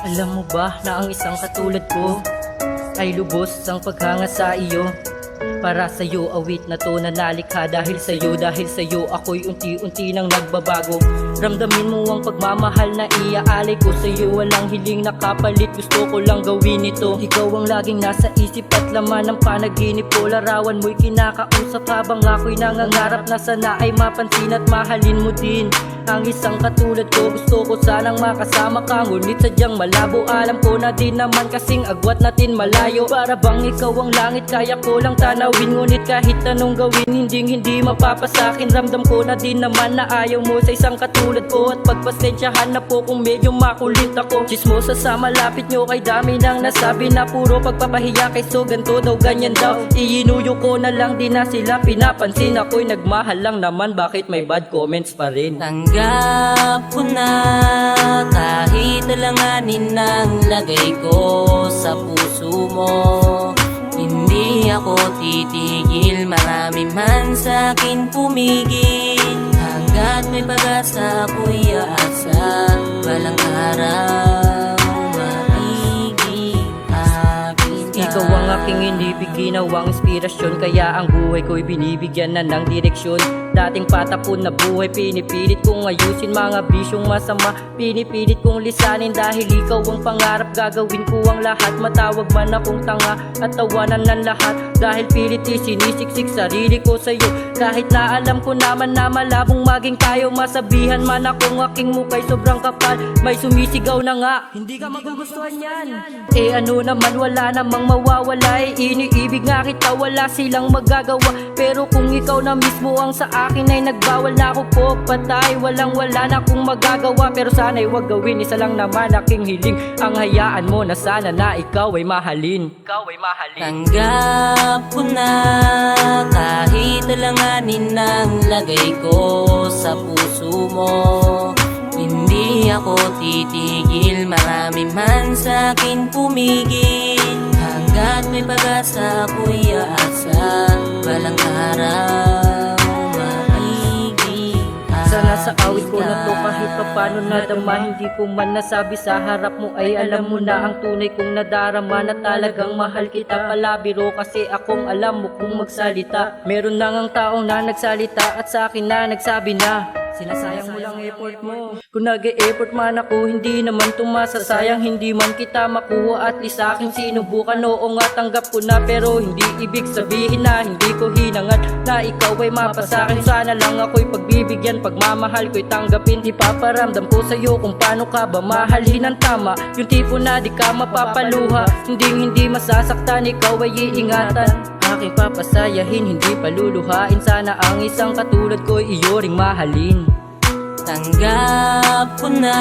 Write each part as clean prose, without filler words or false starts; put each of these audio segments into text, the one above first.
Alam mo ba na ang isang katulad ko ay lubos ang paghanga sa iyo? Para sa'yo awit na to na nalikha dahil sa'yo ako'y unti-unti nang nagbabago. Ramdamin mo ang pagmamahal na iaalay ko sa'yo. Walang hiling na kapalit, gusto ko lang gawin ito. Ikaw ang laging nasa isip at laman ng panaginip ko. Larawan mo'y kinakausap habang ako'y nangangarap na sana ay mapansin at mahalin mo din ang isang katulad ko. Gusto ko sanang makasama ka, ngunit sadyang malabo. Alam ko na din naman kasing agwat natin malayo. Para bang ikaw ang langit, kaya ko lang tanawin. Ngunit kahit anong gawin, hindi mapapasakin. Ramdam ko na din naman na ayaw mo sa isang katulad ko. At pagpasensyahan na po kung medyo makulit ako. Chismosa sa malapit nyo kay dami nang nasabi na puro pagpapahiya. Kay so ganto daw, ganyan daw. Iinuyo ko na lang, di na sila pinapansin. Ako'y nagmahal lang naman, bakit may bad comments pa rin? Tanggap ko na kahit alanganin ang lagay ko sa puso mo. Hindi ako titigil, marami man sa'kin pumigil. Hanggat may pag-asa ako'y aasa, walang araw maiging akin ka. Ikaw ang aking inibig, ginawang inspirasyon. Kaya ang buhay ko'y binibigyan na ng direksyon. Dating patapon na buhay, pinipilit kong ayusin. Mga bisyong masama, pinipilit kong lisanin. Dahil ikaw ang pangarap, gagawin ko ang lahat. Matawag man akong tanga at tawanan ng lahat. Dahil pilit sinisiksik sarili ko sa'yo. Kahit na alam ko naman na malabong maging tayo. Masabihan man akong aking muka'y sobrang kapal, may sumisigaw na nga, hindi ka magugustuhan yan. Eh ano naman, wala namang mawawala. Eh iniibig nga kita, wala silang magagawa. Pero kung ikaw na mismo ang sa akin ay nagbawal na ako po patay. Wala na akong magagawa. Pero sana'y wag gawin, isa lang naman aking hiling. Ang hayaan mo na sana na ikaw ay mahalin. Tanggap ko na kahit alanganin ang lagay ko sa puso mo. Hindi ako titigil, marami man sa'kin pumigil. Hanggat may pag-asa ako'y aasa, walang araw maiging Sana sa awit ko na to kahit papano nadama. Hindi ko man nasabi sa harap mo ay alam mo na ang tunay kong nadarama. Na talagang mahal kita, palabiro kasi akong alam mo kung magsalita. Meron na ngang taong na nagsalita at sa akin na nagsabi na sinasayang mo lang effort mo. Kung nag-e-effort man ako, hindi naman tumasasayang. Hindi man kita makuha, at least aking sinubukan. Oo nga, tanggap ko na, pero hindi ibig sabihin na hindi ko hinangad na ikaw ay mapasakin. Sana lang ako'y pagbibigyan, pagmamahal ko'y tanggapin. Ipaparamdam ko sa'yo kung paano ka ba mahalin ng tama. Yung tipo na di ka mapapaluha, hindi masasaktan, ikaw ay iingatan. Aking papasayahin, hindi paluluhain. Sana ang isang katulad ko'y iyo ring mahalin. Tanggap ko na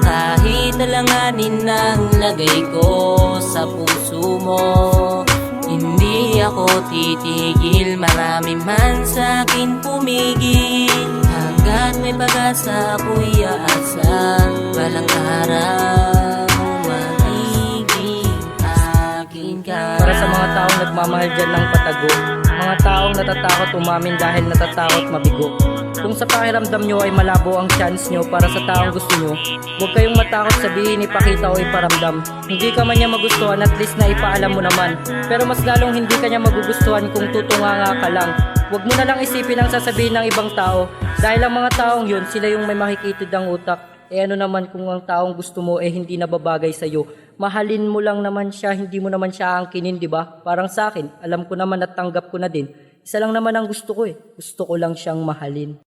kahit alanganin ang lagay ko sa puso mo. Hindi ako titigil, marami man sa'kin pumigil. Hanggat may pag-asa ako'y aasa, walang araw maiging akin ka. Para sa mga taong nagmamahal dyan ng patago, mga taong natatakot umamin dahil natatakot mabigo. Kung sa pakiramdam nyo ay malabo ang chance nyo para sa taong gusto nyo, huwag kayong matakot sabihin, ipakita o iparamdam. Hindi ka man niya magustuhan, at least na ipaalam mo naman. Pero mas lalong hindi ka niya magugustuhan kung tutunganga ka lang. Huwag mo na lang isipin ang sasabihin ng ibang tao, dahil ang mga taong yun, sila yung may makikitid ang utak. Eh ano naman kung ang taong gusto mo hindi nababagay sa'yo? Mahalin mo lang naman siya, hindi mo naman siya angkinin, di ba? Parang sa akin, alam ko naman at tanggap ko na din. Isa lang naman ang gusto ko Gusto ko lang siyang mahalin.